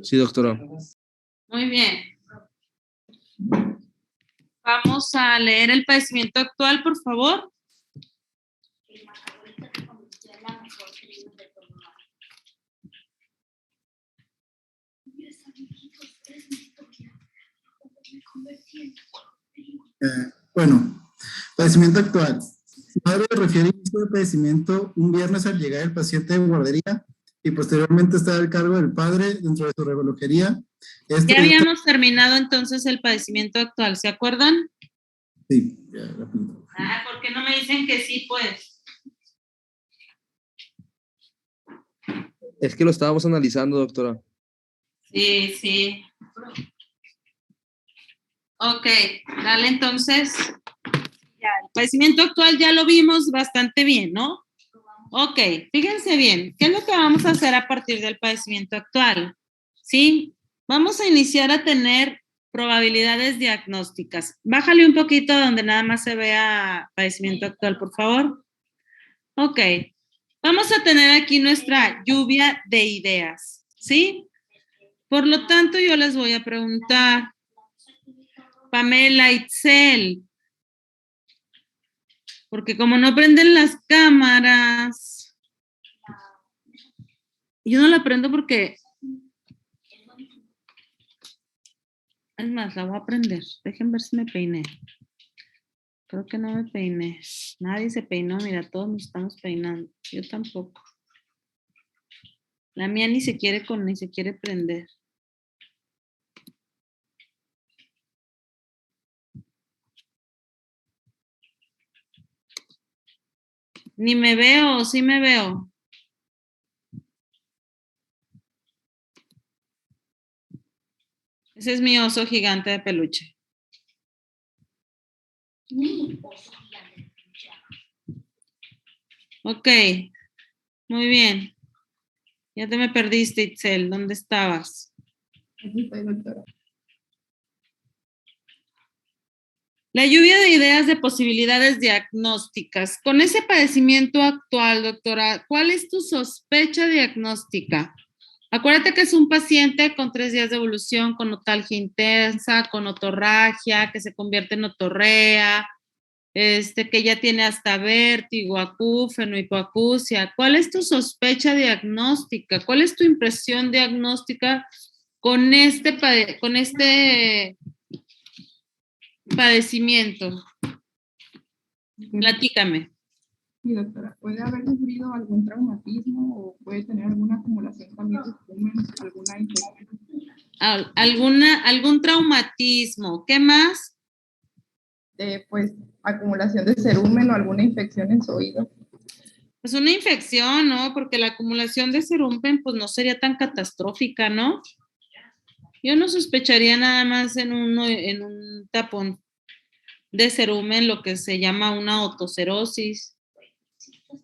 Sí, doctora. Muy bien. Vamos a leer el padecimiento actual, por favor. Bueno, padecimiento actual. Madre refiere inicio de padecimiento un viernes al llegar el paciente de guardería y posteriormente está al cargo del padre dentro de su relojería. Ya habíamos terminado entonces el padecimiento actual, ¿se acuerdan? Sí, ya rápido. ¿Por qué no me dicen que sí, pues? Es que lo estábamos analizando, doctora. Sí, sí. Ok, dale entonces. Ya, el padecimiento actual ya lo vimos bastante bien, ¿no? Ok, fíjense bien, ¿qué es lo que vamos a hacer a partir del padecimiento actual? ¿Sí? Vamos a iniciar a tener probabilidades diagnósticas. Bájale un poquito donde nada más se vea padecimiento actual, por favor. Ok, vamos a tener aquí nuestra lluvia de ideas, ¿sí? Por lo tanto, yo les voy a preguntar, Pamela, Itzel, porque como no prenden las cámaras, yo no la prendo porque, es más, la voy a prender. Dejen ver si me peiné. Creo que no me peiné. Nadie se peinó, mira, todos nos estamos peinando. Yo tampoco. La mía ni se quiere prender. Ni me veo, sí me veo. Ese es mi oso gigante de peluche. Ok, muy bien. Ya te me perdiste, Itzel. ¿Dónde estabas? Aquí estoy, doctora. La lluvia de ideas de posibilidades diagnósticas. Con ese padecimiento actual, doctora, ¿cuál es tu sospecha diagnóstica? Acuérdate que es un paciente con 3 días de evolución, con notalgia intensa, con otorragia, que se convierte en otorrea, que ya tiene hasta vértigo, acúfeno, hipoacusia. ¿Cuál es tu sospecha diagnóstica? ¿Cuál es tu impresión diagnóstica con este padecimiento? Platícame. Sí, doctora. ¿Puede haber sufrido algún traumatismo o puede tener alguna acumulación también de semen, alguna infección? ¿Algún traumatismo? ¿Qué más? Pues acumulación de cerumen o alguna infección en su oído. Pues una infección, ¿no? Porque la acumulación de cerumen, pues no sería tan catastrófica, ¿no? Yo no sospecharía nada más en un tapón de cerumen, lo que se llama una otocerosis,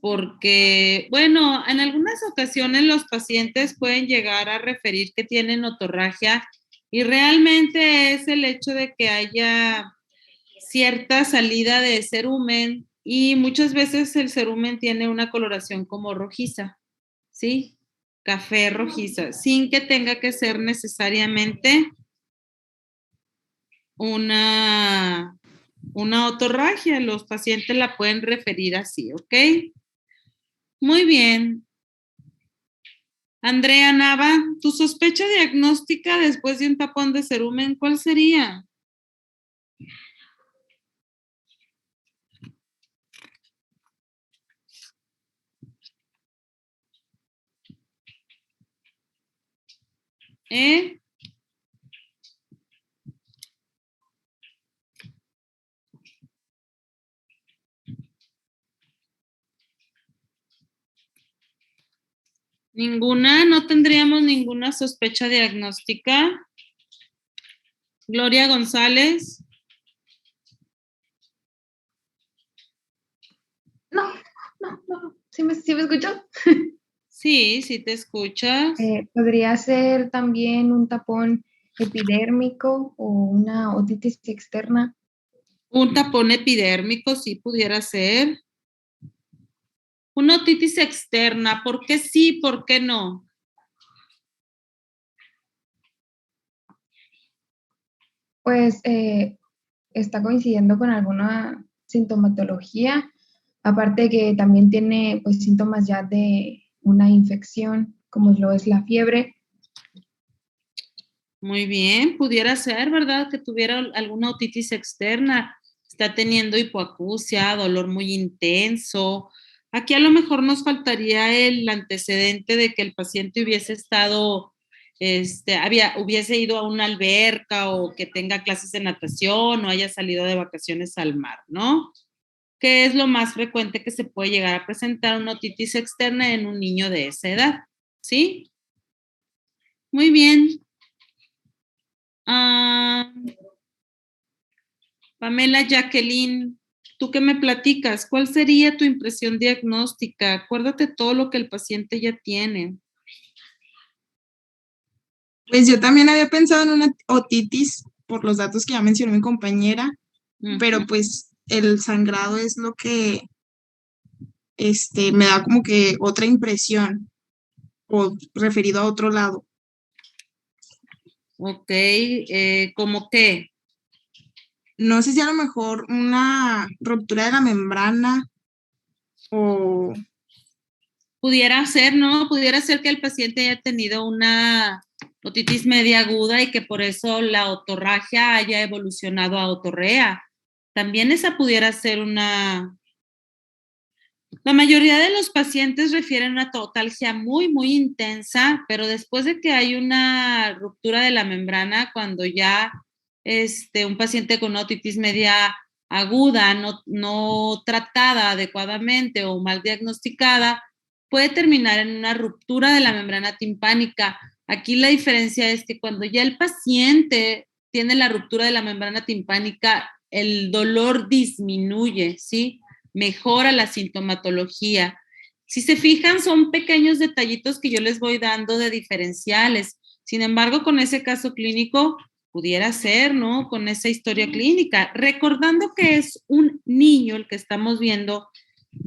porque, bueno, en algunas ocasiones los pacientes pueden llegar a referir que tienen otorragia y realmente es el hecho de que haya cierta salida de cerumen y muchas veces el cerumen tiene una coloración como rojiza, ¿sí? Café rojiza, sin que tenga que ser necesariamente una otorragia. Los pacientes la pueden referir así, ¿ok? Muy bien. Andrea Nava, ¿tu sospecha diagnóstica después de un tapón de cerumen, cuál sería? ¿Eh? Ninguna, no tendríamos ninguna sospecha diagnóstica. Gloria González. No. ¿Sí me escuchó? Sí, sí te escuchas. Podría ser también un tapón epidérmico o una otitis externa. Un tapón epidérmico, sí pudiera ser. Una otitis externa, ¿por qué sí, por qué no? Pues está coincidiendo con alguna sintomatología, aparte que también tiene pues síntomas ya de una infección, como lo es la fiebre. Muy bien, pudiera ser, ¿verdad? Que tuviera alguna otitis externa, está teniendo hipoacusia, dolor muy intenso. Aquí a lo mejor nos faltaría el antecedente de que el paciente hubiese estado, hubiese ido a una alberca o que tenga clases de natación o haya salido de vacaciones al mar, ¿no? Que es lo más frecuente que se puede llegar a presentar una otitis externa en un niño de esa edad, ¿sí? Muy bien. Ah, Pamela Jacqueline, ¿tú qué me platicas? ¿Cuál sería tu impresión diagnóstica? Acuérdate todo lo que el paciente ya tiene. Pues yo también había pensado en una otitis por los datos que ya mencionó mi compañera, pero pues el sangrado es lo que me da como que otra impresión o referido a otro lado. Ok, ¿cómo qué? No sé si a lo mejor una ruptura de la membrana o Pudiera ser, ¿no? Pudiera ser que el paciente haya tenido una otitis media aguda y que por eso la otorragia haya evolucionado a otorrea. También esa pudiera ser una... La mayoría de los pacientes refieren a una totalgia muy, muy intensa, pero después de que hay una ruptura de la membrana, cuando ya un paciente con otitis media aguda, no tratada adecuadamente o mal diagnosticada, puede terminar en una ruptura de la membrana timpánica. Aquí la diferencia es que cuando ya el paciente tiene la ruptura de la membrana timpánica, el dolor disminuye, ¿sí? Mejora la sintomatología. Si se fijan, son pequeños detallitos que yo les voy dando de diferenciales. Sin embargo, con ese caso clínico, pudiera ser, ¿no? Con esa historia clínica. Recordando que es un niño el que estamos viendo,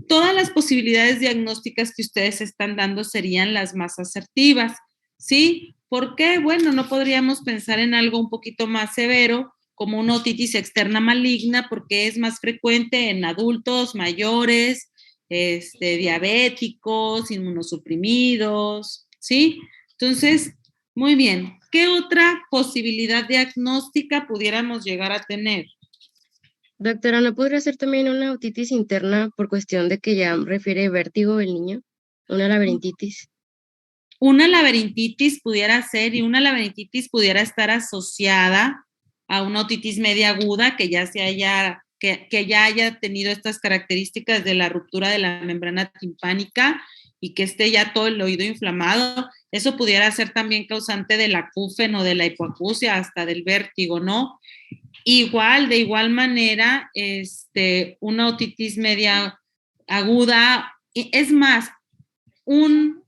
todas las posibilidades diagnósticas que ustedes están dando serían las más asertivas, ¿sí? ¿Por qué? Bueno, no podríamos pensar en algo un poquito más severo, como una otitis externa maligna, porque es más frecuente en adultos mayores, diabéticos, inmunosuprimidos, ¿sí? Entonces, muy bien. ¿Qué otra posibilidad diagnóstica pudiéramos llegar a tener? Doctora, ¿no podría ser también una otitis interna por cuestión de que ya refiere vértigo el niño? Una laberintitis. Una laberintitis pudiera ser, y una laberintitis pudiera estar asociada a una otitis media aguda que ya haya tenido estas características de la ruptura de la membrana timpánica y que esté ya todo el oído inflamado. Eso pudiera ser también causante del acúfeno, de la hipoacusia, hasta del vértigo, ¿no? De igual manera, una otitis media aguda, es más, un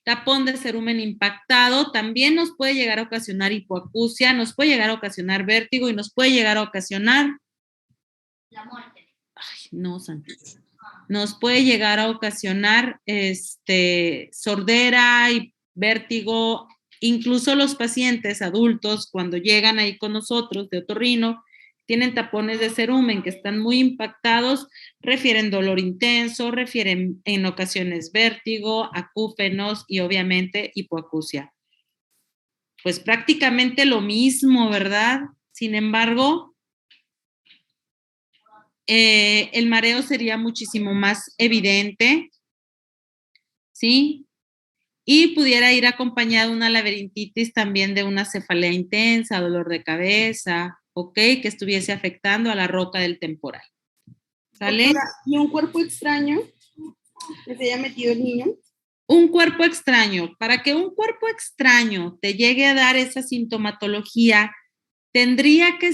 tapón de cerumen impactado también nos puede llegar a ocasionar hipoacusia, nos puede llegar a ocasionar vértigo y nos puede llegar a ocasionar la muerte. Ay, no, Santi. Nos puede llegar a ocasionar sordera y vértigo. Incluso los pacientes adultos, cuando llegan ahí con nosotros de otorrino, tienen tapones de cerumen que están muy impactados, refieren dolor intenso, refieren en ocasiones vértigo, acúfenos y obviamente hipoacusia. Pues prácticamente lo mismo, ¿verdad? Sin embargo, el mareo sería muchísimo más evidente, ¿sí? Y pudiera ir acompañado de una laberintitis también de una cefalea intensa, dolor de cabeza, ¿ok? Que estuviese afectando a la roca del temporal. ¿Sale? Doctora, ¿y un cuerpo extraño que se haya metido el niño? Un cuerpo extraño. Para que un cuerpo extraño te llegue a dar esa sintomatología, tendría que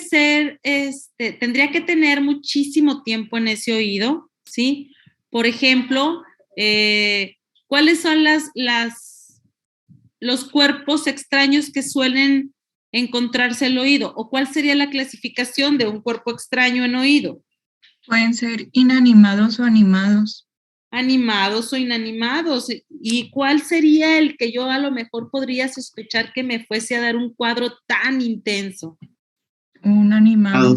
tener muchísimo tiempo en ese oído, ¿sí? Por ejemplo, ¿cuáles son los cuerpos extraños que suelen encontrarse el oído? ¿O cuál sería la clasificación de un cuerpo extraño en oído? pueden ser inanimados o animados. Animados o inanimados. ¿Y cuál sería el que yo a lo mejor podría sospechar que me fuese a dar un cuadro tan intenso? Un animado.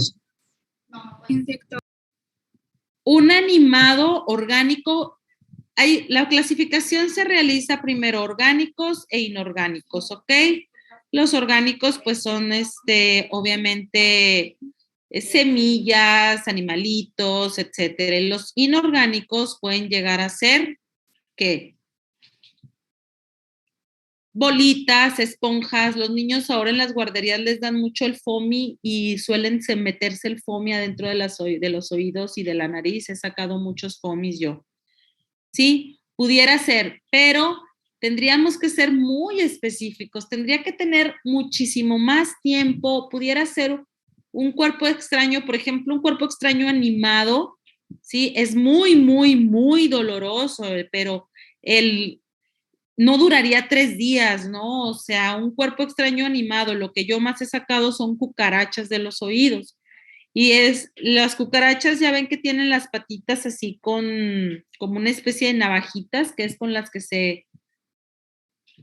Un animado orgánico. La clasificación se realiza primero orgánicos e inorgánicos, ¿ok? Los orgánicos pues son obviamente semillas, animalitos, etcétera. Y los inorgánicos pueden llegar a ser, ¿qué? Bolitas, esponjas. Los niños ahora en las guarderías les dan mucho el foamy y suelen meterse el foamy adentro de los oídos y de la nariz. He sacado muchos foamies yo. Sí, pudiera ser, pero tendríamos que ser muy específicos, tendría que tener muchísimo más tiempo, pudiera ser un cuerpo extraño, por ejemplo, un cuerpo extraño animado, sí, es muy, muy, muy doloroso, pero no duraría 3 días, ¿no? O sea, un cuerpo extraño animado, lo que yo más he sacado son cucarachas de los oídos. Y las cucarachas ya ven que tienen las patitas así como una especie de navajitas, que es con las que se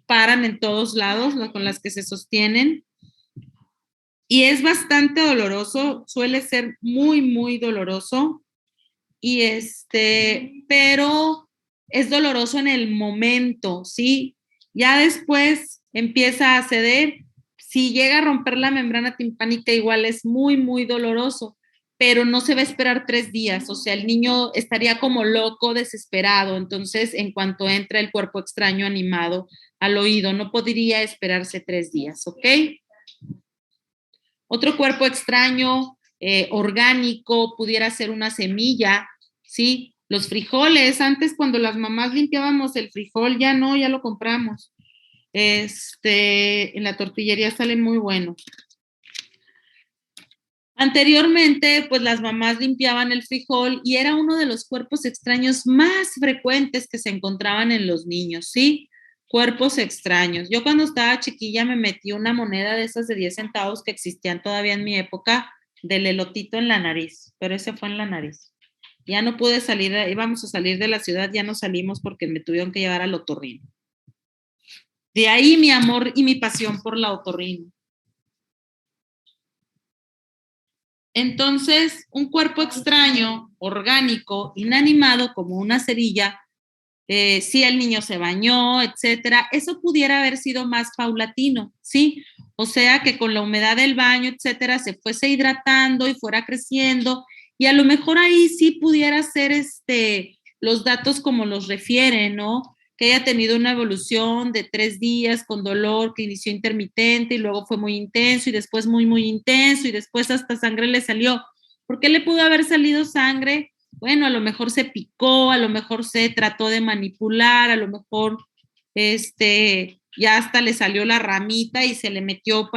paran en todos lados, con las que se sostienen. Y es bastante doloroso, suele ser muy, muy doloroso. Y pero es doloroso en el momento, ¿sí? Ya después empieza a ceder. Si llega a romper la membrana timpánica, igual es muy, muy doloroso, pero no se va a esperar 3 días. O sea, el niño estaría como loco, desesperado. Entonces, en cuanto entra el cuerpo extraño animado al oído, no podría esperarse 3 días, ¿ok? Otro cuerpo extraño, orgánico, pudiera ser una semilla, ¿sí? Los frijoles, antes cuando las mamás limpiábamos el frijol, ya no, ya lo compramos. En la tortillería sale muy bueno. Anteriormente, pues las mamás limpiaban el frijol y era uno de los cuerpos extraños más frecuentes que se encontraban en los niños, ¿sí? Cuerpos extraños. Yo cuando estaba chiquilla me metí una moneda de esas de 10 centavos que existían todavía en mi época del elotito en la nariz, pero ese fue en la nariz. Ya no pude salir, íbamos a salir de la ciudad, ya no salimos porque me tuvieron que llevar al otorrino. De ahí mi amor y mi pasión por la otorrino. Entonces, un cuerpo extraño, orgánico, inanimado, como una cerilla, si el niño se bañó, etcétera, eso pudiera haber sido más paulatino, ¿sí? O sea, que con la humedad del baño, etcétera, se fuese hidratando y fuera creciendo, y a lo mejor ahí sí pudiera ser los datos como los refieren, ¿no? Que haya tenido una evolución de 3 días con dolor que inició intermitente y luego fue muy intenso y después muy, muy intenso y después hasta sangre le salió. ¿Por qué le pudo haber salido sangre? Bueno, a lo mejor se picó, a lo mejor se trató de manipular, a lo mejor ya hasta le salió la ramita y se le metió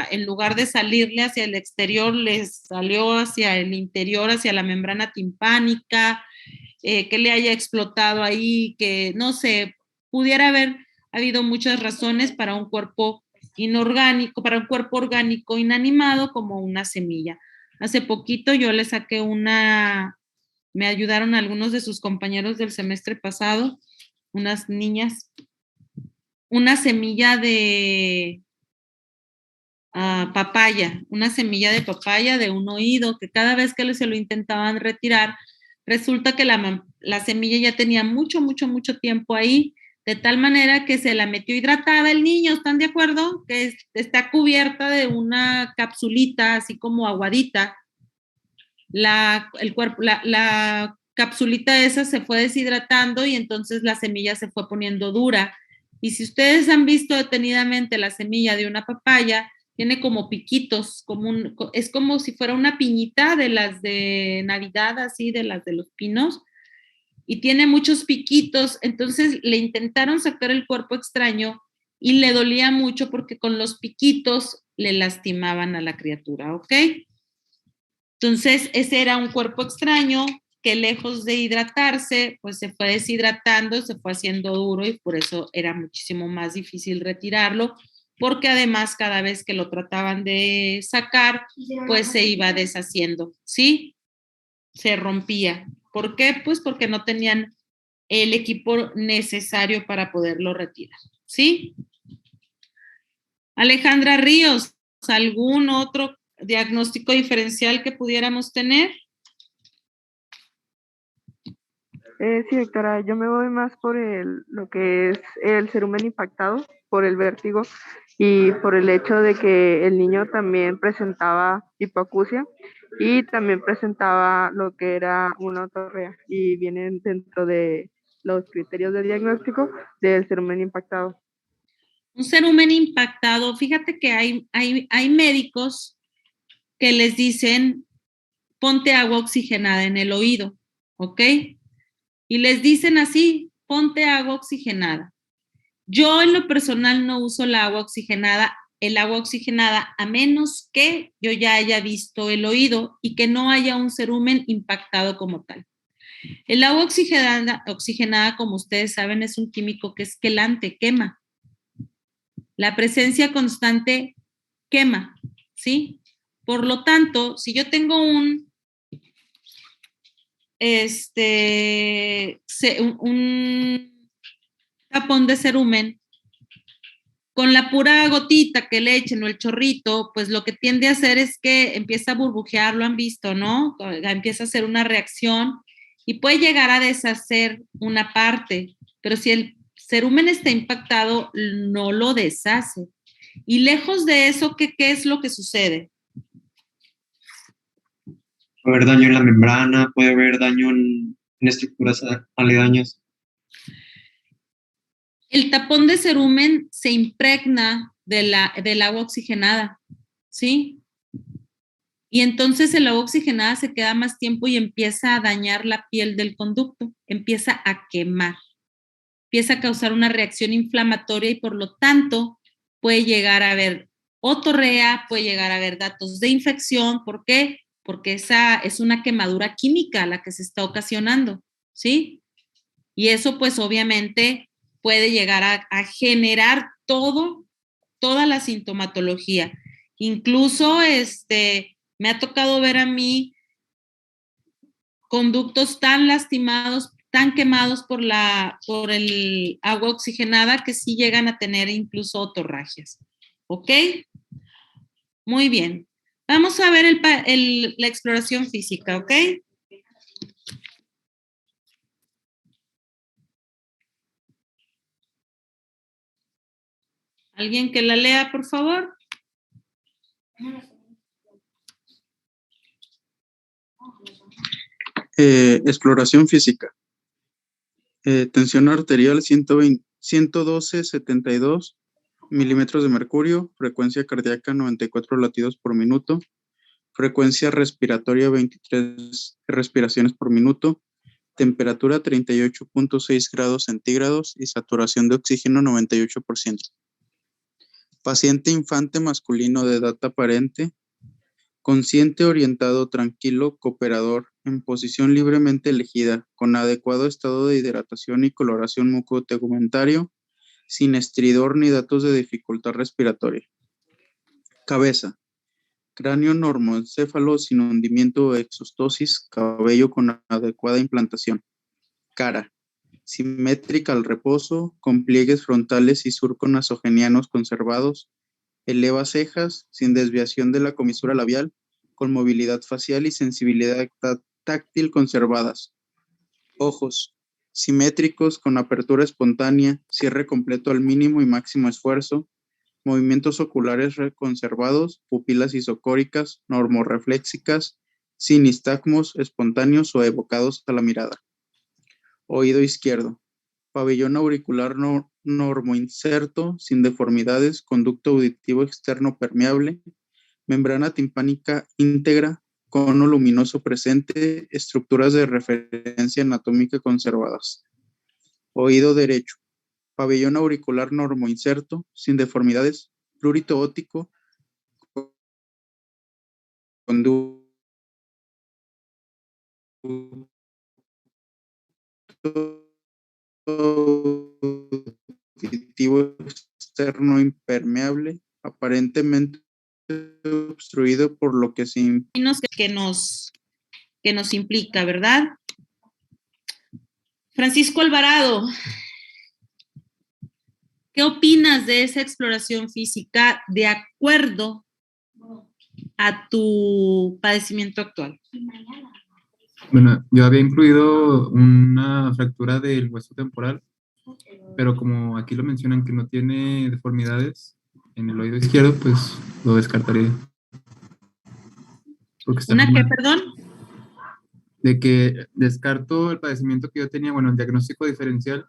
en lugar de salirle hacia el exterior, le salió hacia el interior, hacia la membrana timpánica, que le haya explotado ahí, que no sé, pudiera haber habido muchas razones para un cuerpo inorgánico, para un cuerpo orgánico inanimado como una semilla. Hace poquito yo le saqué me ayudaron algunos de sus compañeros del semestre pasado, unas niñas, una semilla de papaya, una semilla de papaya de un oído, que cada vez que se lo intentaban retirar, resulta que la semilla ya tenía mucho, mucho, mucho tiempo ahí, de tal manera que se la metió hidratada el niño, ¿están de acuerdo? Que está cubierta de una capsulita, así como aguadita. La capsulita esa se fue deshidratando y entonces la semilla se fue poniendo dura. Y si ustedes han visto detenidamente la semilla de una papaya, tiene como piquitos, es como si fuera una piñita de las de Navidad, así, de las de los pinos, y tiene muchos piquitos. Entonces le intentaron sacar el cuerpo extraño y le dolía mucho porque con los piquitos le lastimaban a la criatura, ¿ok? Entonces ese era un cuerpo extraño que lejos de hidratarse, pues se fue deshidratando, se fue haciendo duro y por eso era muchísimo más difícil retirarlo, porque además cada vez que lo trataban de sacar, pues se iba deshaciendo, ¿sí? Se rompía. ¿Por qué? Pues porque no tenían el equipo necesario para poderlo retirar, ¿sí? Alejandra Ríos, ¿algún otro diagnóstico diferencial que pudiéramos tener? Sí, doctora, yo me voy más por lo que es el cerumen impactado, por el vértigo y por el hecho de que el niño también presentaba hipoacusia y también presentaba lo que era una otorrea y vienen dentro de los criterios de diagnóstico del cerumen impactado. Un cerumen impactado, fíjate que hay médicos que les dicen ponte agua oxigenada en el oído, ¿ok? Y les dicen así, ponte agua oxigenada. Yo en lo personal no uso el agua oxigenada a menos que yo ya haya visto el oído y que no haya un cerumen impactado como tal. El agua oxigenada, como ustedes saben, es un químico que es quelante, quema. La presencia constante quema, ¿sí? Por lo tanto, si yo tengo un tapón de cerumen, con la pura gotita que le echen o el chorrito, pues lo que tiende a hacer es que empieza a burbujear, lo han visto, ¿no? Empieza a hacer una reacción y puede llegar a deshacer una parte, pero si el cerumen está impactado, no lo deshace. Y lejos de eso, ¿qué es lo que sucede? Puede haber daño en la membrana, puede haber daño en estructuras aledañas. El tapón de cerumen se impregna del agua oxigenada, ¿sí? Y entonces el agua oxigenada se queda más tiempo y empieza a dañar la piel del conducto, empieza a quemar, empieza a causar una reacción inflamatoria y por lo tanto puede llegar a haber otorrea, puede llegar a haber datos de infección. ¿Por qué? Porque esa es una quemadura química la que se está ocasionando, ¿sí? Y eso pues obviamente puede llegar a generar toda la sintomatología. Incluso me ha tocado ver a mí conductos tan lastimados, tan quemados por el agua oxigenada que sí llegan a tener incluso otorragias. ¿Ok? Muy bien. Vamos a ver la exploración física, ¿ok? ¿Alguien que la lea, por favor? Exploración física. Tensión arterial 112/72 milímetros de mercurio, frecuencia cardíaca 94 latidos por minuto, frecuencia respiratoria 23 respiraciones por minuto, temperatura 38.6 grados centígrados y saturación de oxígeno 98%. Paciente infante masculino de edad aparente, consciente, orientado, tranquilo, cooperador, en posición libremente elegida, con adecuado estado de hidratación y coloración mucotegumentario, sin estridor ni datos de dificultad respiratoria. Cabeza. Cráneo normoencéfalo sin hundimiento o exostosis, cabello con adecuada implantación. Cara. Simétrica al reposo, con pliegues frontales y surcos nasogenianos conservados. Eleva cejas, sin desviación de la comisura labial, con movilidad facial y sensibilidad táctil conservadas. Ojos. Simétricos, con apertura espontánea, cierre completo al mínimo y máximo esfuerzo, movimientos oculares conservados, pupilas isocóricas, normorrefléxicas, sin nistagmos espontáneos o evocados a la mirada. Oído izquierdo. Pabellón auricular normoinserto, sin deformidades, conducto auditivo externo permeable, membrana timpánica íntegra, cono luminoso presente, estructuras de referencia anatómica conservadas. Oído derecho. Pabellón auricular normoinserto, sin deformidades, prurito óptico, conducto auditivo externo impermeable, aparentemente obstruido por lo que se que nos implica, ¿verdad? Francisco Alvarado, ¿qué opinas de esa exploración física de acuerdo a tu padecimiento actual? Bueno, yo había incluido una fractura del hueso temporal, pero como aquí lo mencionan que no tiene deformidades en el oído izquierdo, pues lo descartaría. Porque está ¿Una qué, normal. perdón? De que descarto el padecimiento que yo tenía, bueno, el diagnóstico diferencial,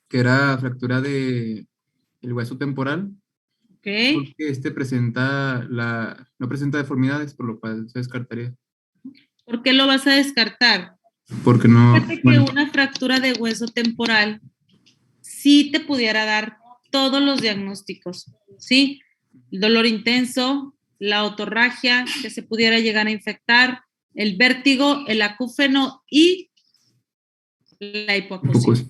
que era fractura de el hueso temporal, Ok. porque no presenta deformidades, por lo cual se descartaría. ¿Por qué lo vas a descartar? Porque no, Fíjate que una fractura de hueso temporal sí te pudiera dar todos los diagnósticos, ¿sí? El dolor intenso, la otorragia que se pudiera llegar a infectar, el vértigo, el acúfeno y la hipoacusia.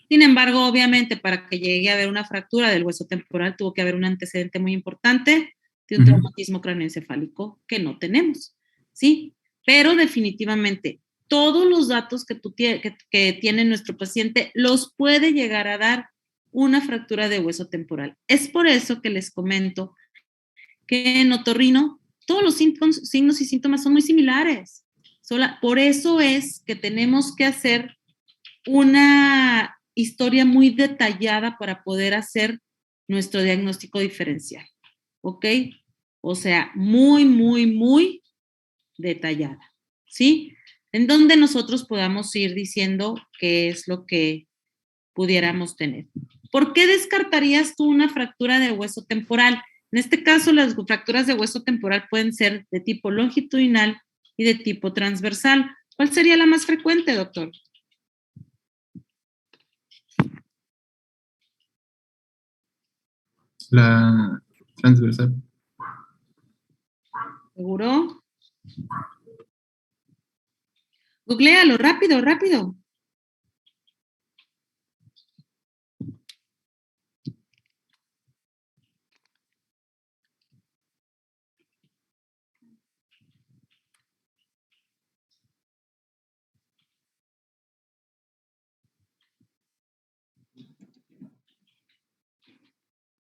Sin embargo, obviamente, para que llegue a haber una fractura del hueso temporal, tuvo que haber un antecedente muy importante de un traumatismo craneoencefálico que no tenemos, ¿sí? Pero definitivamente, todos los datos que tiene nuestro paciente los puede llegar a dar una fractura de hueso temporal. Es por eso que les comento que en otorrino todos los signos y síntomas son muy similares. Por eso es que tenemos que hacer una historia muy detallada para poder hacer nuestro diagnóstico diferencial, ¿ok? O sea, muy, muy, muy detallada, ¿sí? En donde nosotros podamos ir diciendo qué es lo que pudiéramos tener. ¿Por qué descartarías tú una fractura de hueso temporal? En este caso, las fracturas de hueso temporal pueden ser de tipo longitudinal y de tipo transversal. ¿Cuál sería la más frecuente, doctor? La transversal. ¿Seguro? Googlealo, rápido, rápido.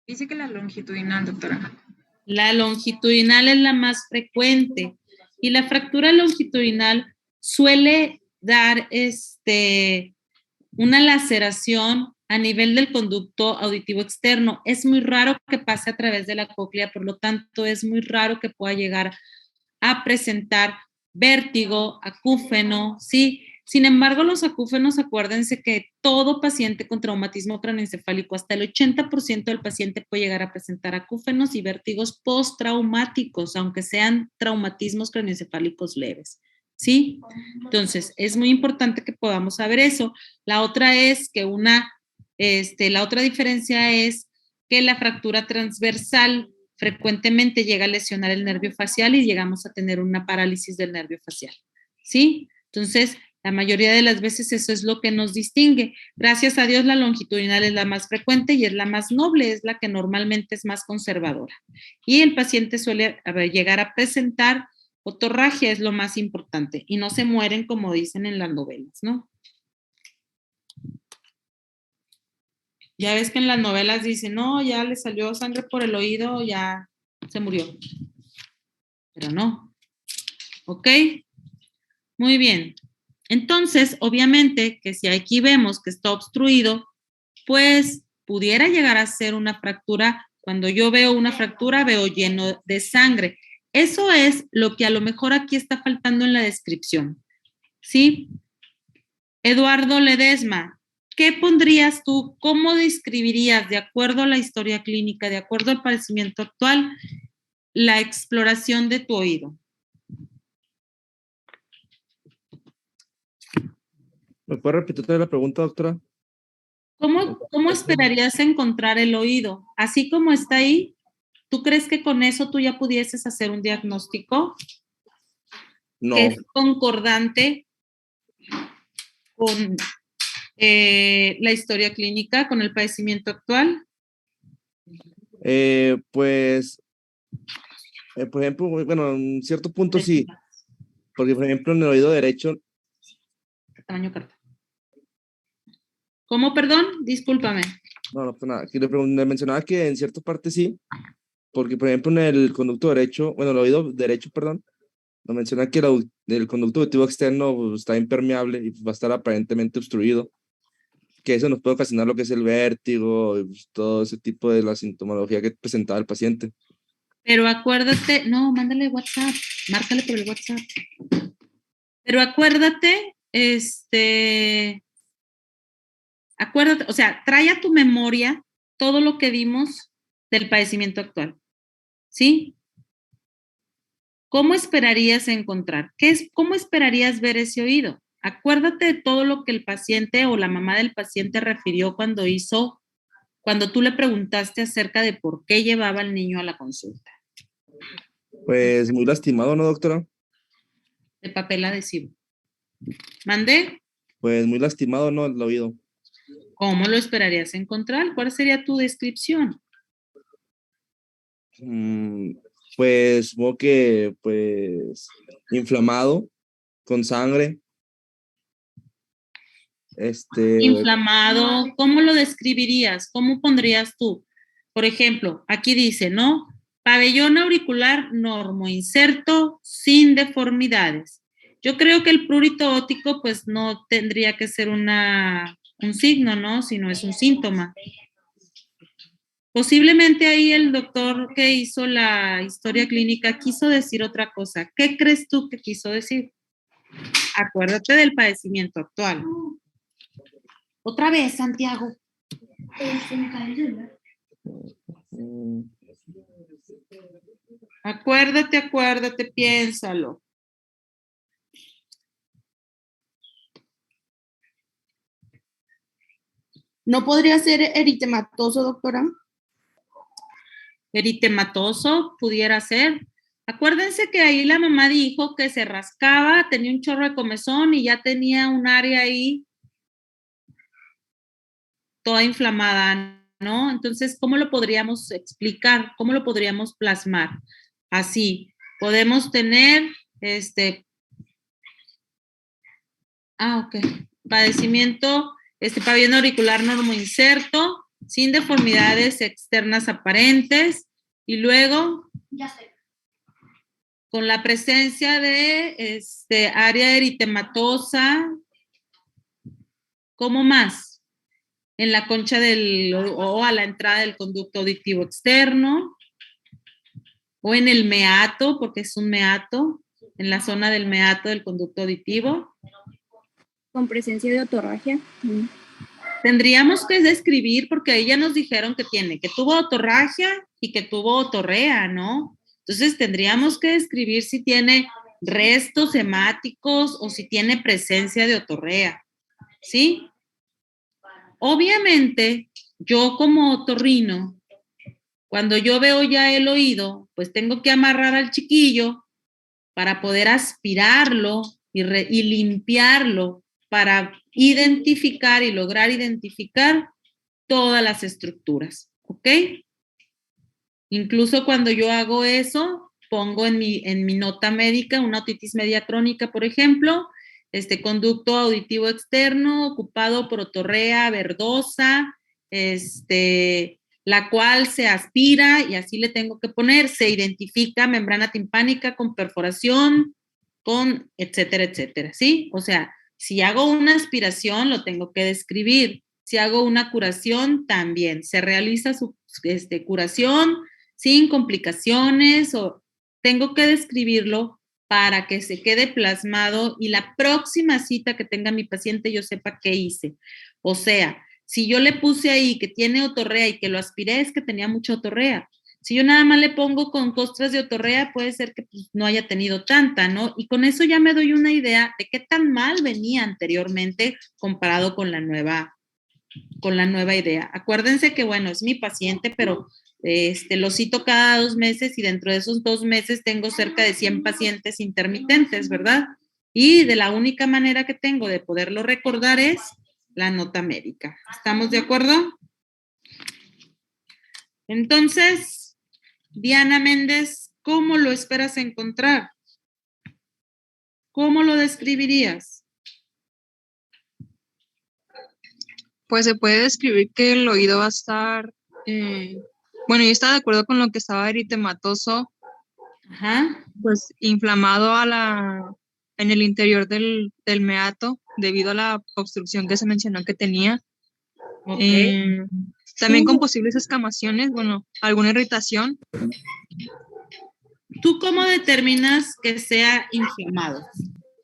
Dice que la longitudinal, doctora. La longitudinal es la más frecuente y la fractura longitudinal suele dar una laceración a nivel del conducto auditivo externo. Es muy raro que pase a través de la cóclea, por lo tanto es muy raro que pueda llegar a presentar vértigo, acúfeno, ¿sí? Sin embargo, los acúfenos, acuérdense que todo paciente con traumatismo craneoencefálico, hasta el 80% del paciente puede llegar a presentar acúfenos y vértigos postraumáticos, aunque sean traumatismos craneoencefálicos leves, ¿sí? Entonces, es muy importante que podamos saber eso. La otra es que la otra diferencia es que la fractura transversal frecuentemente llega a lesionar el nervio facial y llegamos a tener una parálisis del nervio facial, ¿sí? Entonces, la mayoría de las veces eso es lo que nos distingue. Gracias a Dios la longitudinal es la más frecuente y es la más noble, es la que normalmente es más conservadora. Y el paciente suele llegar a presentar otorragia, es lo más importante, y no se mueren como dicen en las novelas, ¿no? Ya ves que en las novelas dicen, no, ya le salió sangre por el oído, ya se murió. Pero no. ¿Ok? Muy bien. Entonces, obviamente que si aquí vemos que está obstruido, pues pudiera llegar a ser una fractura. Cuando yo veo una fractura, veo lleno de sangre. Eso es lo que a lo mejor aquí está faltando en la descripción. ¿Sí? Eduardo Ledesma, ¿qué pondrías tú? ¿Cómo describirías, de acuerdo a la historia clínica, de acuerdo al padecimiento actual, la exploración de tu oído? ¿Me puede repetir otra vez la pregunta, doctora? ¿Cómo esperarías encontrar el oído? Así como está ahí, ¿tú crees que con eso tú ya pudieses hacer un diagnóstico? No. Que es concordante con la historia clínica, con el padecimiento actual. Pues, por ejemplo, bueno, en cierto punto sí, porque por ejemplo en el oído derecho. Tamaño carta. ¿Cómo, perdón? Discúlpame. No, pues nada, aquí le mencionaba que en cierta parte sí, porque por ejemplo en el conducto derecho, bueno, el oído derecho, perdón, nos menciona que el conducto auditivo externo pues, está impermeable y va a estar aparentemente obstruido, que eso nos puede ocasionar lo que es el vértigo y pues, todo ese tipo de la sintomología que presentaba el paciente. Pero acuérdate, no, mándale WhatsApp, márcale por el WhatsApp. Pero acuérdate, acuérdate, o sea, trae a tu memoria todo lo que vimos del padecimiento actual, ¿sí? ¿Cómo esperarías encontrar? ¿Cómo esperarías ver ese oído? Acuérdate de todo lo que el paciente o la mamá del paciente refirió cuando tú le preguntaste acerca de por qué llevaba al niño a la consulta. Pues muy lastimado, ¿no, doctora? De papel adhesivo. ¿Mandé? Pues muy lastimado, ¿no? El oído. ¿Cómo lo esperarías encontrar? ¿Cuál sería tu descripción? Pues supongo que, pues, inflamado, con sangre. Inflamado, ¿cómo lo describirías? ¿Cómo pondrías tú? Por ejemplo, aquí dice, ¿no? Pabellón auricular normoinserto sin deformidades. Yo creo que el prurito óptico, pues, no tendría que ser un signo, ¿no? Sino es un síntoma. Posiblemente ahí el doctor que hizo la historia clínica quiso decir otra cosa. ¿Qué crees tú que quiso decir? Acuérdate del padecimiento actual. Otra vez, Santiago. Acuérdate, piénsalo. ¿No podría ser eritematoso, doctora? Eritematoso pudiera ser. Acuérdense que ahí la mamá dijo que se rascaba, tenía un chorro de comezón y ya tenía un área ahí toda inflamada, ¿no? Entonces, ¿cómo lo podríamos explicar? ¿Cómo lo podríamos plasmar? Así, podemos tener ok, padecimiento, pabellón auricular normoinserto, sin deformidades externas aparentes, y luego, con la presencia de área eritematosa, ¿cómo más? En la concha o a la entrada del conducto auditivo externo, o en el meato, porque es un meato, en la zona del meato del conducto auditivo. Con presencia de otorragia. Tendríamos que describir, porque ahí ya nos dijeron que tuvo otorragia y que tuvo otorrea, ¿no? Entonces tendríamos que describir si tiene restos hemáticos o si tiene presencia de otorrea, ¿sí? Obviamente, yo como otorrino, cuando yo veo ya el oído, pues tengo que amarrar al chiquillo para poder aspirarlo y limpiarlo para identificar y lograr identificar todas las estructuras, ¿ok? Incluso cuando yo hago eso, pongo en mi nota médica una otitis media crónica, por ejemplo, conducto auditivo externo ocupado por otorrea verdosa, la cual se aspira, y así le tengo que poner, se identifica membrana timpánica con perforación, con etcétera, etcétera, ¿sí? O sea, si hago una aspiración, lo tengo que describir. Si hago una curación, también. Se realiza su curación sin complicaciones, o tengo que describirlo para que se quede plasmado y la próxima cita que tenga mi paciente yo sepa qué hice. O sea, si yo le puse ahí que tiene otorrea y que lo aspiré, es que tenía mucha otorrea. Si yo nada más le pongo con costras de otorrea, puede ser que pues, no haya tenido tanta, ¿no? Y con eso ya me doy una idea de qué tan mal venía anteriormente comparado con la nueva idea. Acuérdense que, bueno, es mi paciente, pero lo cito cada 2 meses y dentro de esos 2 meses tengo cerca de 100 pacientes intermitentes, ¿verdad? Y de la única manera que tengo de poderlo recordar es la nota médica. ¿Estamos de acuerdo? Entonces, Diana Méndez, ¿cómo lo esperas encontrar? ¿Cómo lo describirías? Pues se puede describir que el oído va a estar Bueno, yo estaba de acuerdo con lo que estaba eritematoso, Ajá. pues inflamado en el interior del meato debido a la obstrucción que se mencionó que tenía. Ok. También con posibles escamaciones, bueno, alguna irritación. ¿Tú cómo determinas que sea inflamado?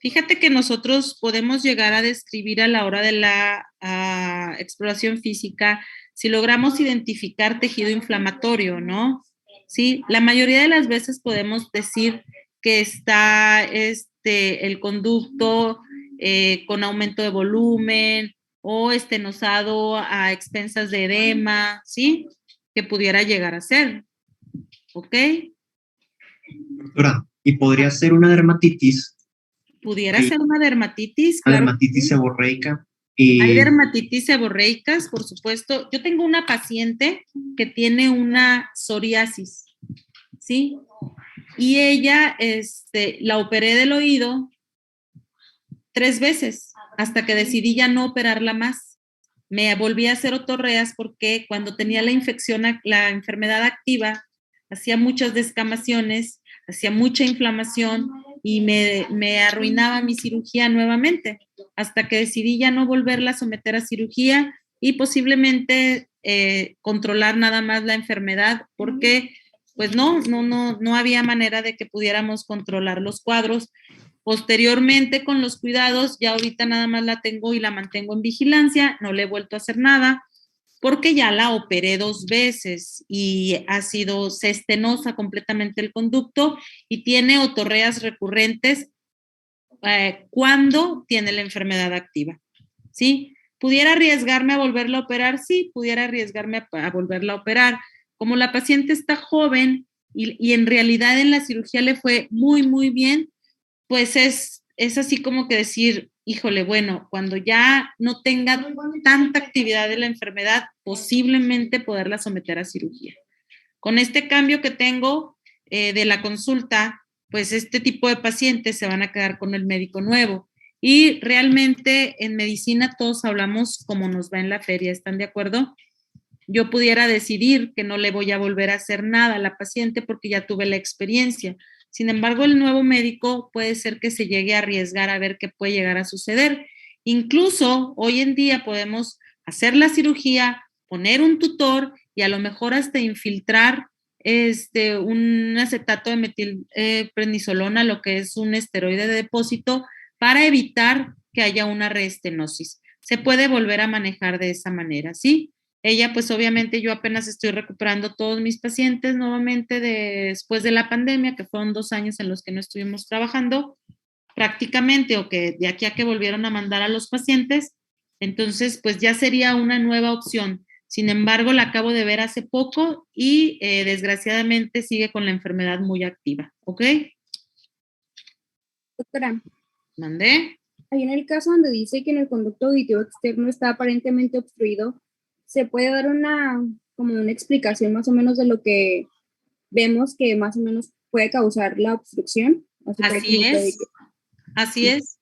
Fíjate que nosotros podemos llegar a describir a la hora de la exploración física si logramos identificar tejido inflamatorio, ¿no? Sí, la mayoría de las veces podemos decir que está el conducto con aumento de volumen o estenosado a expensas de edema, ¿sí? Que pudiera llegar a ser, ¿ok? Doctora, ¿y podría ser una dermatitis? Pudiera Hay ser una dermatitis, una claro que dermatitis sí. seborreica Hay y dermatitis seborreicas, por supuesto. Yo tengo una paciente que tiene una psoriasis, ¿sí? Y ella, la operé del oído 3 veces hasta que decidí ya no operarla más. Me volví a hacer otorreas porque cuando tenía la infección, la enfermedad activa, hacía muchas descamaciones, hacía mucha inflamación y me arruinaba mi cirugía nuevamente, hasta que decidí ya no volverla a someter a cirugía y posiblemente controlar nada más la enfermedad, porque pues no había manera de que pudiéramos controlar los cuadros. Posteriormente, con los cuidados, ya ahorita nada más la tengo y la mantengo en vigilancia, no le he vuelto a hacer nada, porque ya la operé 2 veces y ha sido, se estenosa completamente el conducto y tiene otorreas recurrentes cuando tiene la enfermedad activa, ¿sí? ¿Pudiera arriesgarme a volverla a operar? Sí, pudiera arriesgarme a volverla a operar. Como la paciente está joven y en realidad en la cirugía le fue muy, muy bien, pues es así como que decir, híjole, bueno, cuando ya no tenga tanta actividad de la enfermedad, posiblemente poderla someter a cirugía. Con este cambio que tengo de la consulta, pues este tipo de pacientes se van a quedar con el médico nuevo. Y realmente en medicina todos hablamos como nos va en la feria, ¿están de acuerdo? Yo pudiera decidir que no le voy a volver a hacer nada a la paciente porque ya tuve la experiencia. Sin embargo, el nuevo médico puede ser que se llegue a arriesgar a ver qué puede llegar a suceder. Incluso hoy en día podemos hacer la cirugía, poner un tutor y a lo mejor hasta infiltrar un acetato de metilprednisolona, lo que es un esteroide de depósito, para evitar que haya una reestenosis. Se puede volver a manejar de esa manera, ¿sí? Ella, pues obviamente yo apenas estoy recuperando todos mis pacientes nuevamente después de la pandemia, que fueron 2 años en los que no estuvimos trabajando prácticamente, o que de aquí a que volvieron a mandar a los pacientes, entonces pues ya sería una nueva opción. Sin embargo, la acabo de ver hace poco y desgraciadamente sigue con la enfermedad muy activa, ¿ok? Doctora, ¿Mandé? ahí en el caso donde dice que en el conducto auditivo externo está aparentemente obstruido, ¿se puede dar como una explicación más o menos de lo que vemos que más o menos puede causar la obstrucción? Así es, así es.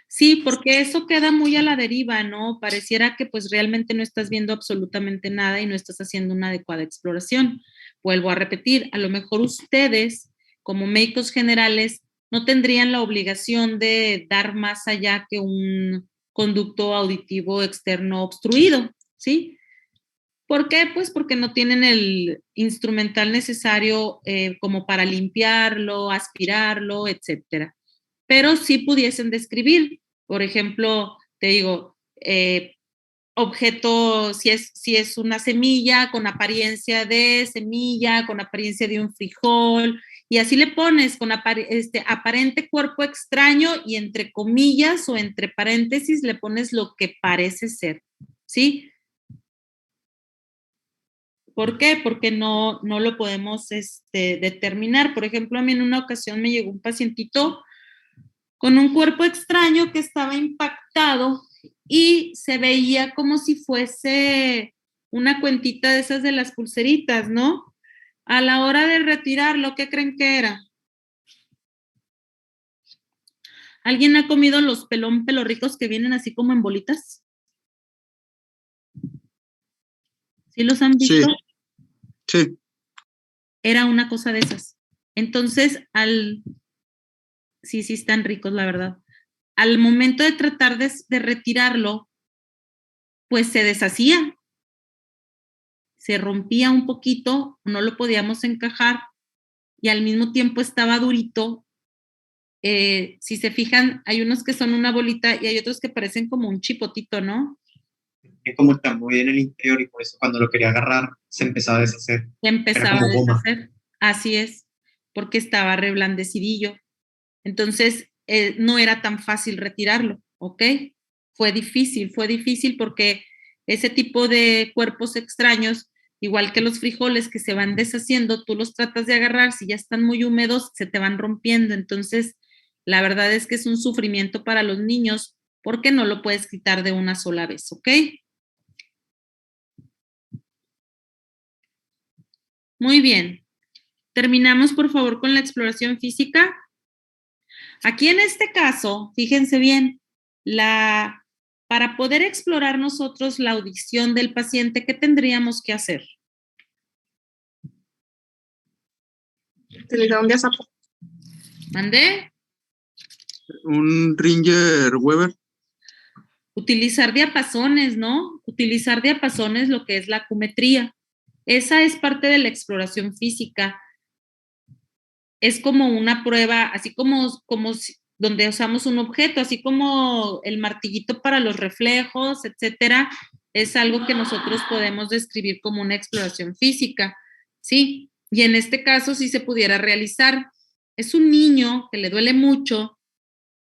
Sí, porque eso queda muy a la deriva, ¿no? Pareciera que pues realmente no estás viendo absolutamente nada y no estás haciendo una adecuada exploración. Vuelvo a repetir, a lo mejor ustedes, como médicos generales, no tendrían la obligación de dar más allá que un conducto auditivo externo obstruido, ¿sí? ¿Por qué? Pues porque no tienen el instrumental necesario como para limpiarlo, aspirarlo, etcétera. Pero sí pudiesen describir, por ejemplo, te digo, objeto, si es una semilla con apariencia de semilla, con apariencia de un frijol, y así le pones con aparente cuerpo extraño y entre comillas o entre paréntesis le pones lo que parece ser, ¿sí? ¿Por qué? Porque no lo podemos determinar. Por ejemplo, a mí en una ocasión me llegó un pacientito con un cuerpo extraño que estaba impactado y se veía como si fuese una cuentita de esas de las pulseritas, ¿no? A la hora de retirarlo, ¿qué creen que era? ¿Alguien ha comido los pelorricos que vienen así como en bolitas? ¿Sí los han visto? Sí. Era una cosa de esas. Entonces, sí están ricos, la verdad. Al momento de tratar de retirarlo, pues se deshacía, se rompía un poquito, no lo podíamos encajar y al mismo tiempo estaba durito. Si se fijan, hay unos que son una bolita y hay otros que parecen como un chipotito, ¿no? Es como está muy en el interior y por eso cuando lo quería agarrar se empezaba a deshacer. Se empezaba Era como a goma. deshacer. Así es, porque estaba reblandecidillo. Entonces, no era tan fácil retirarlo, ¿ok? Fue difícil porque ese tipo de cuerpos extraños, igual que los frijoles que se van deshaciendo, tú los tratas de agarrar, si ya están muy húmedos, se te van rompiendo. Entonces, la verdad es que es un sufrimiento para los niños porque no lo puedes quitar de una sola vez, ¿ok? Muy bien. Terminamos, por favor, con la exploración física. Aquí en este caso, fíjense bien, para poder explorar nosotros la audición del paciente, ¿qué tendríamos que hacer? Utilizar un diazapo. ¿Mandé? Un Ringer Weber. Utilizar diapasones, ¿no? Utilizar diapasones, lo que es la acumetría. Esa es parte de la exploración física. Es como una prueba, así como donde usamos un objeto, así como el martillito para los reflejos, etcétera, es algo que nosotros podemos describir como una exploración física, ¿sí? Y en este caso sí se pudiera realizar. Es un niño que le duele mucho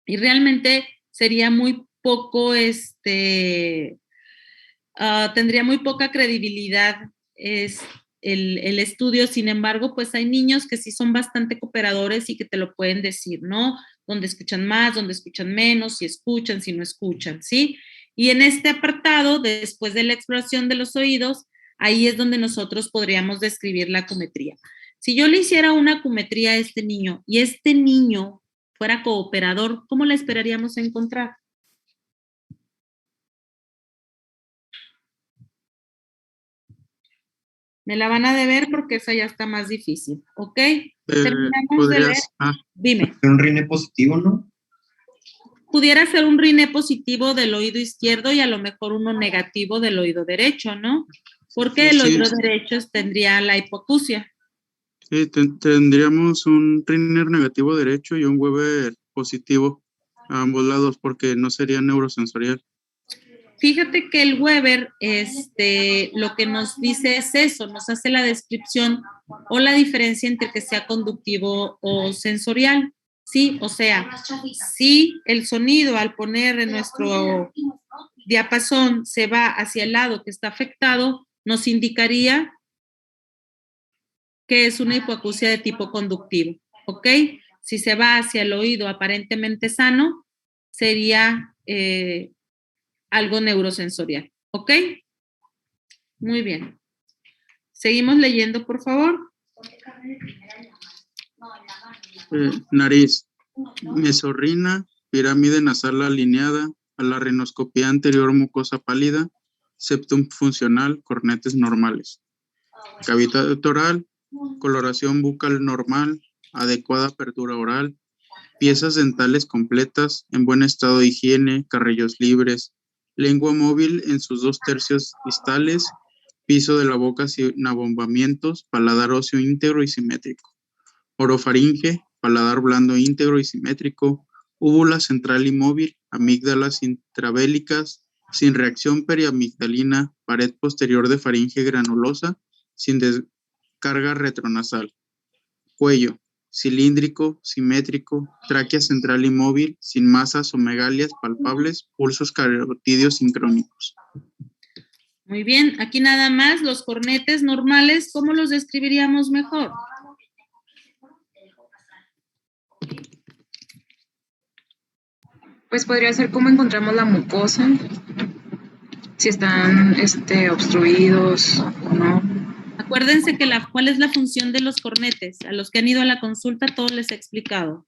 y realmente sería muy poco, tendría muy poca credibilidad el estudio. Sin embargo, pues hay niños que sí son bastante cooperadores y que te lo pueden decir, ¿no? Donde escuchan más, donde escuchan menos, si escuchan, si no escuchan, ¿sí? Y en este apartado, después de la exploración de los oídos, ahí es donde nosotros podríamos describir la acumetría. Si yo le hiciera una acumetría a este niño y este niño fuera cooperador, ¿cómo la esperaríamos encontrar? Me la van a deber porque esa ya está más difícil, ¿ok? Terminamos de leer. Dime. Un rine positivo, ¿no? Pudiera ser un rine positivo del oído izquierdo y a lo mejor uno negativo del oído derecho, ¿no? Porque el oído derecho tendría la hipoacusia. Sí, tendríamos un Ringer negativo derecho y un Weber positivo a ambos lados porque no sería neurosensorial. Fíjate que el Weber, lo que nos dice es eso, nos hace la descripción o la diferencia entre que sea conductivo o sensorial, ¿sí? O sea, si el sonido al poner en nuestro diapasón se va hacia el lado que está afectado, nos indicaría que es una hipoacusia de tipo conductivo, ¿ok? Si se va hacia el oído aparentemente sano, sería algo neurosensorial, ¿ok? Muy bien. Seguimos leyendo, por favor. Nariz, mesorrina, pirámide nasal alineada, a la rinoscopía anterior mucosa pálida, septum funcional, cornetes normales. Cavidad oral, coloración bucal normal, adecuada apertura oral, piezas dentales completas, en buen estado de higiene, carrillos libres, lengua móvil en sus 2/3 distales, piso de la boca sin abombamientos, paladar óseo íntegro y simétrico. Orofaringe, paladar blando íntegro y simétrico, úvula central inmóvil, amígdalas intravélicas, sin reacción periamigdalina, pared posterior de faringe granulosa, sin descarga retronasal. Cuello, cilíndrico, simétrico, tráquea central inmóvil, sin masas o megalias palpables, pulsos carotídeos sincrónicos. Muy bien, aquí nada más los cornetes normales, ¿cómo los describiríamos mejor? Pues podría ser como encontramos la mucosa, si están obstruidos o no. Acuérdense que ¿cuál es la función de los cornetes? A los que han ido a la consulta, todos les he explicado.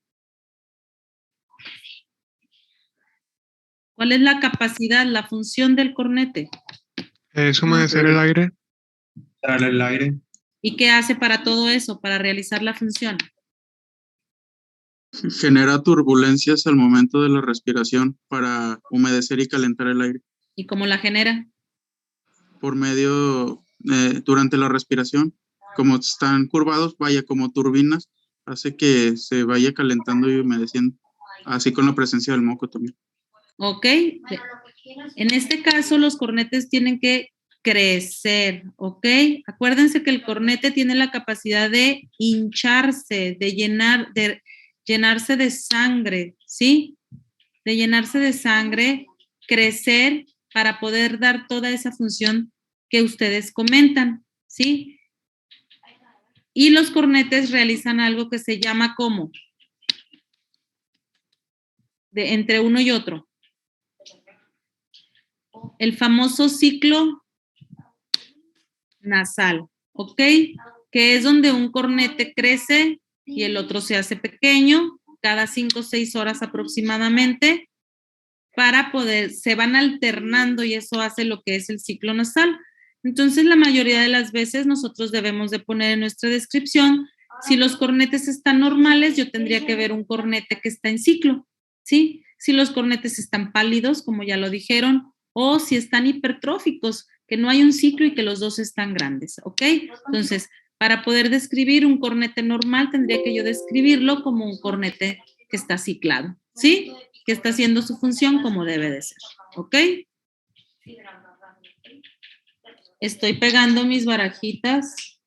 ¿Cuál es la capacidad, la función del cornete? Es humedecer el aire. Traer el aire. ¿Y qué hace para todo eso, para realizar la función? Genera turbulencias al momento de la respiración para humedecer y calentar el aire. ¿Y cómo la genera? Por medio, durante la respiración, como están curvados, vaya como turbinas, hace que se vaya calentando y humedeciendo, así con la presencia del moco también. Ok. En este caso, los cornetes tienen que crecer, ¿ok? Acuérdense que el cornete tiene la capacidad de hincharse, de llenarse de sangre, ¿sí? De llenarse de sangre, crecer para poder dar toda esa función que ustedes comentan, ¿sí? Y los cornetes realizan algo que se llama ¿cómo? Entre uno y otro. El famoso ciclo nasal, ¿ok? Que es donde un cornete crece y el otro se hace pequeño cada 5 o 6 horas aproximadamente para poder, se van alternando y eso hace lo que es el ciclo nasal. Entonces, la mayoría de las veces nosotros debemos de poner en nuestra descripción, si los cornetes están normales, yo tendría que ver un cornete que está en ciclo, ¿sí? Si los cornetes están pálidos, como ya lo dijeron, o si están hipertróficos, que no hay un ciclo y que los dos están grandes, ¿ok? Entonces, para poder describir un cornete normal, tendría que yo describirlo como un cornete que está ciclado, ¿sí? Que está haciendo su función como debe de ser, ¿ok? Estoy pegando mis barajitas.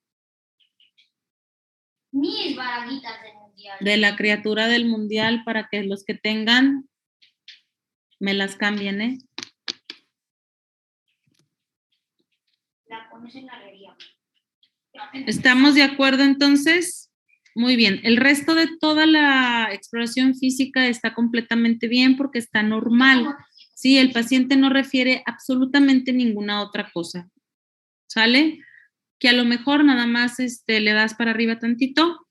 Mis barajitas del mundial. De la criatura del mundial para que los que tengan me las cambien, ¿eh? La pones en la herrería. ¿Estamos de acuerdo entonces? Muy bien. El resto de toda la exploración física está completamente bien porque está normal. Sí, el paciente no refiere absolutamente ninguna otra cosa. ¿Sale? Que a lo mejor nada más le das para arriba tantito.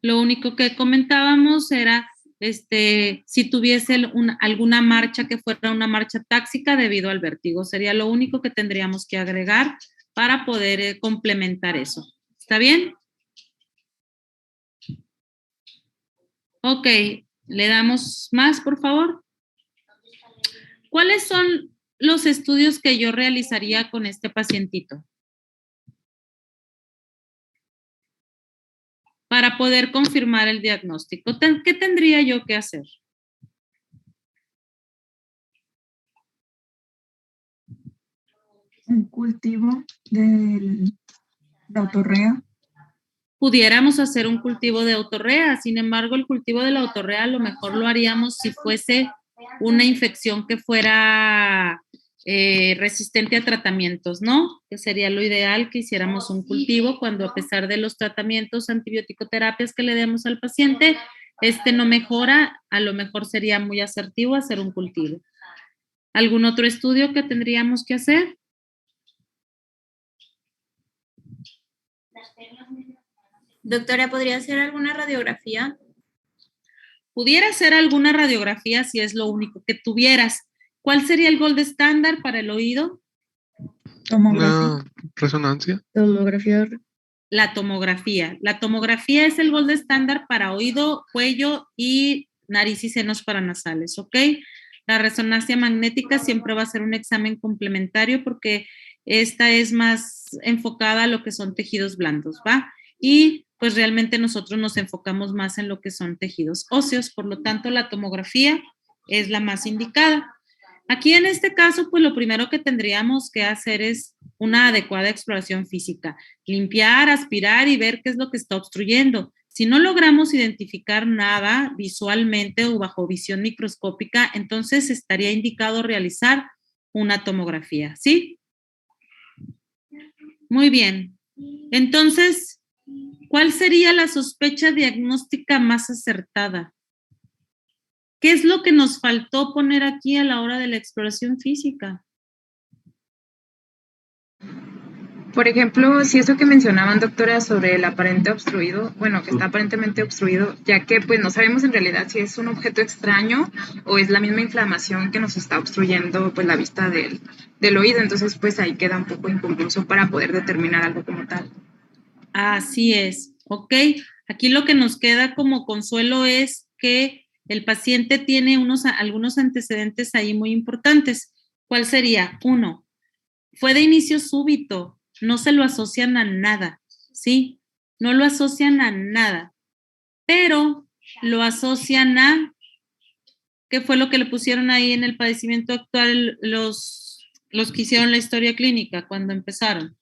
Lo único que comentábamos era si tuviese alguna marcha que fuera una marcha táxica debido al vértigo. Sería lo único que tendríamos que agregar para poder complementar eso. ¿Está bien? Ok, le damos más, por favor. ¿Cuáles son los estudios que yo realizaría con este pacientito? Para poder confirmar el diagnóstico, ¿qué tendría yo que hacer? Un cultivo de otorrea. Pudiéramos hacer un cultivo de otorrea, sin embargo, el cultivo de la otorrea a lo mejor lo haríamos si fuese una infección que fuera resistente a tratamientos, ¿no? Que sería lo ideal que hiciéramos un cultivo cuando a pesar de los tratamientos antibioticoterapias que le demos al paciente, no mejora, a lo mejor sería muy asertivo hacer un cultivo. ¿Algún otro estudio que tendríamos que hacer? Doctora, ¿podría hacer alguna radiografía? Pudiera hacer alguna radiografía si es lo único que tuvieras. ¿Cuál sería el gold estándar para el oído? Una resonancia. Tomografía. La tomografía. La tomografía es el gold estándar para oído, cuello y nariz y senos paranasales, ¿ok? La resonancia magnética siempre va a ser un examen complementario porque esta es más enfocada a lo que son tejidos blandos, ¿va? Y pues realmente nosotros nos enfocamos más en lo que son tejidos óseos, por lo tanto la tomografía es la más indicada. Aquí en este caso, pues lo primero que tendríamos que hacer es una adecuada exploración física, limpiar, aspirar y ver qué es lo que está obstruyendo. Si no logramos identificar nada visualmente o bajo visión microscópica, entonces estaría indicado realizar una tomografía, ¿sí? Muy bien. Entonces, ¿cuál sería la sospecha diagnóstica más acertada? ¿Qué es lo que nos faltó poner aquí a la hora de la exploración física? Por ejemplo, si eso que mencionaban, doctora, sobre el aparente obstruido, bueno, que está aparentemente obstruido, ya que pues no sabemos en realidad si es un objeto extraño o es la misma inflamación que nos está obstruyendo pues la vista del oído, entonces pues ahí queda un poco inconcluso para poder determinar algo como tal. Así es, ok. Aquí lo que nos queda como consuelo es que el paciente tiene algunos antecedentes ahí muy importantes. ¿Cuál sería? 1, fue de inicio súbito, no se lo asocian a nada, ¿sí? No lo asocian a nada, pero lo asocian a, ¿qué fue lo que le pusieron ahí en el padecimiento actual los que hicieron la historia clínica cuando empezaron?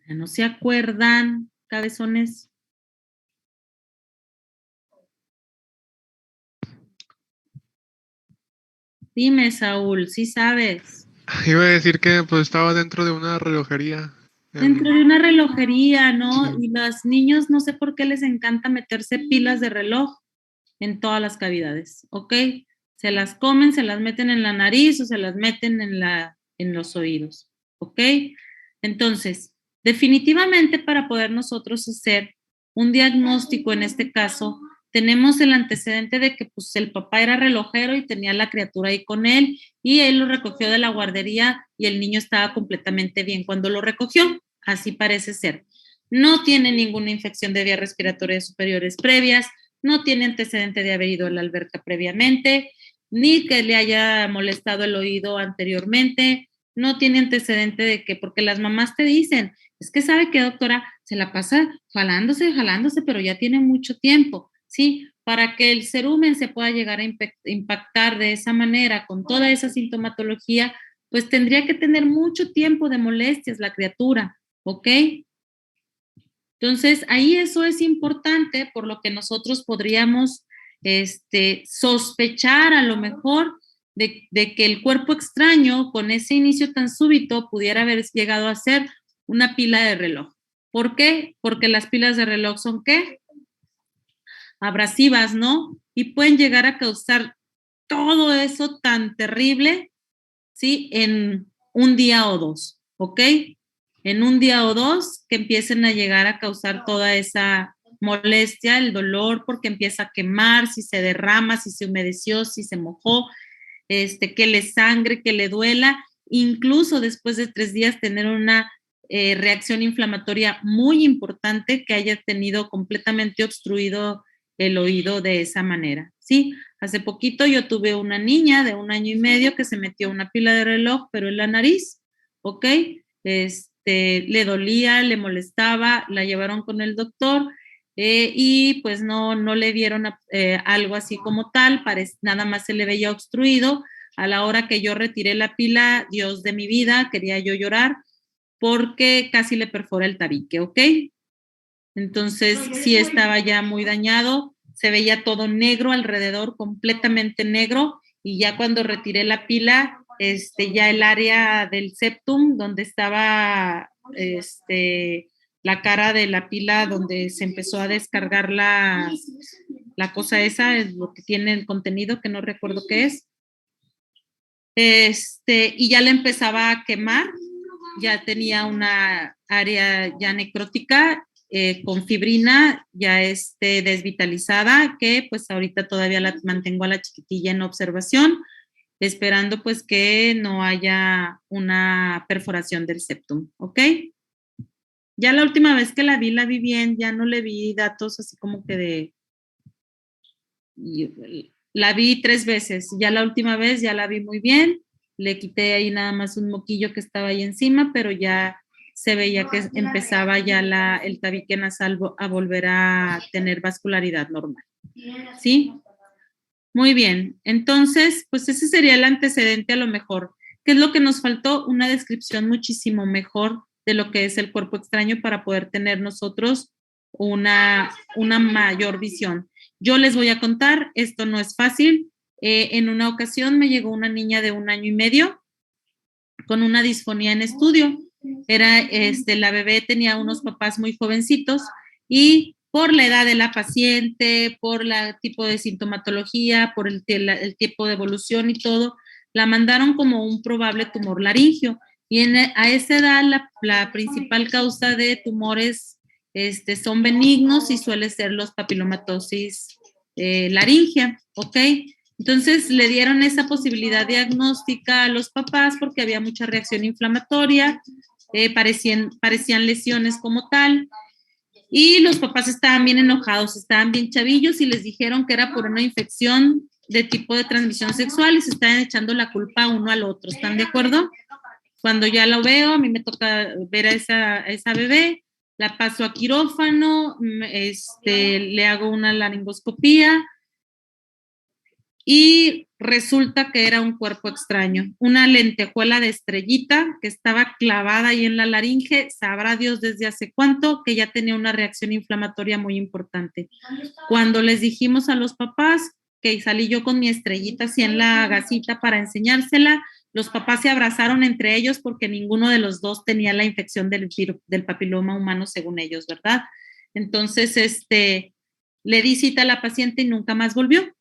¿No se acuerdan, cabezones? Dime, Saúl, ¿sí sabes? Iba a decir que pues estaba dentro de una relojería. Dentro de una relojería, ¿no? Y los niños no sé por qué les encanta meterse pilas de reloj en todas las cavidades, ¿ok? Se las comen, se las meten en la nariz o se las meten en los oídos, ¿ok? Entonces, definitivamente para poder nosotros hacer un diagnóstico en este caso, tenemos el antecedente de que pues el papá era relojero y tenía la criatura ahí con él y él lo recogió de la guardería y el niño estaba completamente bien cuando lo recogió, así parece ser. No tiene ninguna infección de vías respiratorias superiores previas, no tiene antecedente de haber ido a la alberca previamente, ni que le haya molestado el oído anteriormente, no tiene antecedente de que, porque las mamás te dicen, es que sabe que doctora, se la pasa jalándose, pero ya tiene mucho tiempo, ¿sí? Para que el cerumen se pueda llegar a impactar de esa manera, con toda esa sintomatología, pues tendría que tener mucho tiempo de molestias la criatura, ¿ok? Entonces, ahí eso es importante, por lo que nosotros podríamos sospechar a lo mejor de que el cuerpo extraño, con ese inicio tan súbito, pudiera haber llegado a ser una pila de reloj. ¿Por qué? Porque las pilas de reloj son, ¿qué? Abrasivas, ¿no? Y pueden llegar a causar todo eso tan terrible, ¿sí? En un día o dos, ¿ok? En un día o dos que empiecen a llegar a causar toda esa molestia, el dolor, porque empieza a quemar, si se derrama, si se humedeció, si se mojó, que le sangre, que le duela, incluso después de 3 días tener una reacción inflamatoria muy importante que haya tenido completamente obstruido el oído de esa manera, ¿sí? Hace poquito yo tuve una niña de 1 año y medio que se metió una pila de reloj, pero en la nariz, ¿ok? Le dolía, le molestaba, la llevaron con el doctor y pues no le dieron algo así como tal, nada más se le veía obstruido. A la hora que yo retiré la pila, Dios de mi vida, quería yo llorar porque casi le perfora el tabique, ¿ok? Entonces sí estaba ya muy dañado, se veía todo negro alrededor, completamente negro, y ya cuando retiré la pila, ya el área del septum, donde estaba la cara de la pila, donde se empezó a descargar la cosa esa, es lo que tiene el contenido, que no recuerdo qué es, y ya le empezaba a quemar, ya tenía una área ya necrótica, con fibrina ya desvitalizada, que pues ahorita todavía la mantengo a la chiquitilla en observación, esperando pues que no haya una perforación del septum, ¿ok? Ya la última vez que la vi bien, ya no le vi datos así como que la vi 3 veces, ya la última vez ya la vi muy bien, le quité ahí nada más un moquillo que estaba ahí encima, pero ya se veía que empezaba ya el tabique nasal a volver a tener vascularidad normal, ¿sí? Muy bien, entonces, pues ese sería el antecedente a lo mejor. ¿Qué es lo que nos faltó? Una descripción muchísimo mejor de lo que es el cuerpo extraño para poder tener nosotros una mayor visión. Yo les voy a contar, esto no es fácil. En una ocasión me llegó una niña de 1 año y medio con una disfonía en estudio. La bebé tenía unos papás muy jovencitos y por la edad de la paciente, por el tipo de sintomatología, por el tipo de evolución y todo, la mandaron como un probable tumor laringio. Y a esa edad la principal causa de tumores son benignos y suele ser los papilomatosis laringea, ¿ok? Entonces le dieron esa posibilidad diagnóstica a los papás porque había mucha reacción inflamatoria, parecían lesiones como tal, y los papás estaban bien enojados, estaban bien chavillos y les dijeron que era por una infección de tipo de transmisión sexual y se estaban echando la culpa uno al otro. ¿Están de acuerdo? Cuando ya lo veo, a mí me toca ver a esa bebé, la paso a quirófano, le hago una laringoscopía y resulta que era un cuerpo extraño, una lentejuela de estrellita que estaba clavada ahí en la laringe, sabrá Dios desde hace cuánto, que ya tenía una reacción inflamatoria muy importante. Cuando les dijimos a los papás que salí yo con mi estrellita así en la gasita para enseñársela, los papás se abrazaron entre ellos porque ninguno de los dos tenía la infección del papiloma humano según ellos, ¿verdad? Entonces, le di cita a la paciente y nunca más volvió.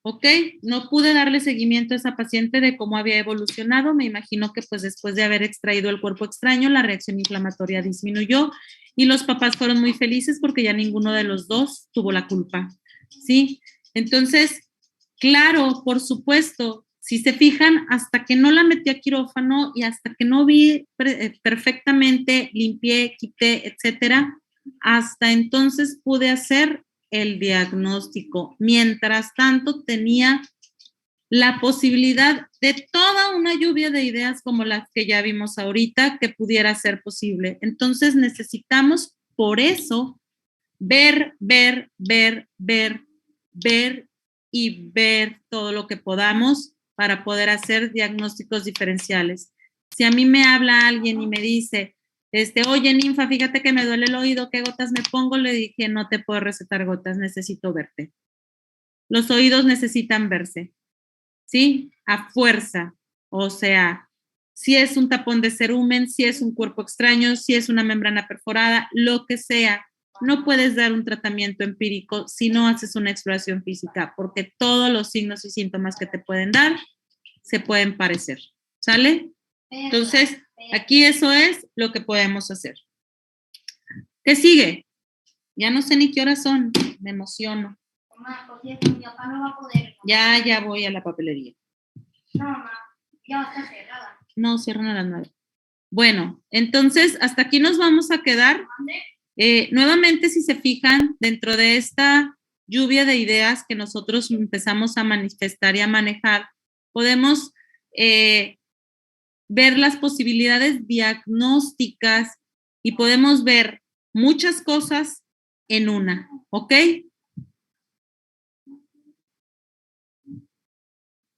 ¿Ok? No pude darle seguimiento a esa paciente de cómo había evolucionado. Me imagino que pues después de haber extraído el cuerpo extraño, la reacción inflamatoria disminuyó y los papás fueron muy felices porque ya ninguno de los dos tuvo la culpa. ¿Sí? Entonces, claro, por supuesto, si se fijan, hasta que no la metí a quirófano y hasta que no vi perfectamente, limpié, quité, etcétera, hasta entonces pude hacer el diagnóstico. Mientras tanto, tenía la posibilidad de toda una lluvia de ideas como las que ya vimos ahorita que pudiera ser posible. Entonces, necesitamos, por eso, ver y ver todo lo que podamos para poder hacer diagnósticos diferenciales. Si a mí me habla alguien y me dice, oye, Ninfa, fíjate que me duele el oído, ¿qué gotas me pongo? Le dije, no te puedo recetar gotas, necesito verte. Los oídos necesitan verse, ¿sí? A fuerza. O sea, si es un tapón de cerumen, si es un cuerpo extraño, si es una membrana perforada, lo que sea. No puedes dar un tratamiento empírico si no haces una exploración física, porque todos los signos y síntomas que te pueden dar se pueden parecer. ¿Sale? Entonces, aquí eso es lo que podemos hacer. ¿Qué sigue? Ya no sé ni qué horas son, me emociono. Mi papá no va a poder. Ya voy a la papelería. No, mamá, ya está cerrada. No, cierran a las 9. Bueno, entonces, hasta aquí nos vamos a quedar. Nuevamente, si se fijan, dentro de esta lluvia de ideas que nosotros empezamos a manifestar y a manejar, podemos ver las posibilidades diagnósticas y podemos ver muchas cosas en una, ¿ok?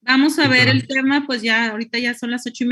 Vamos a ver el tema, pues ya ahorita ya son las 8:30.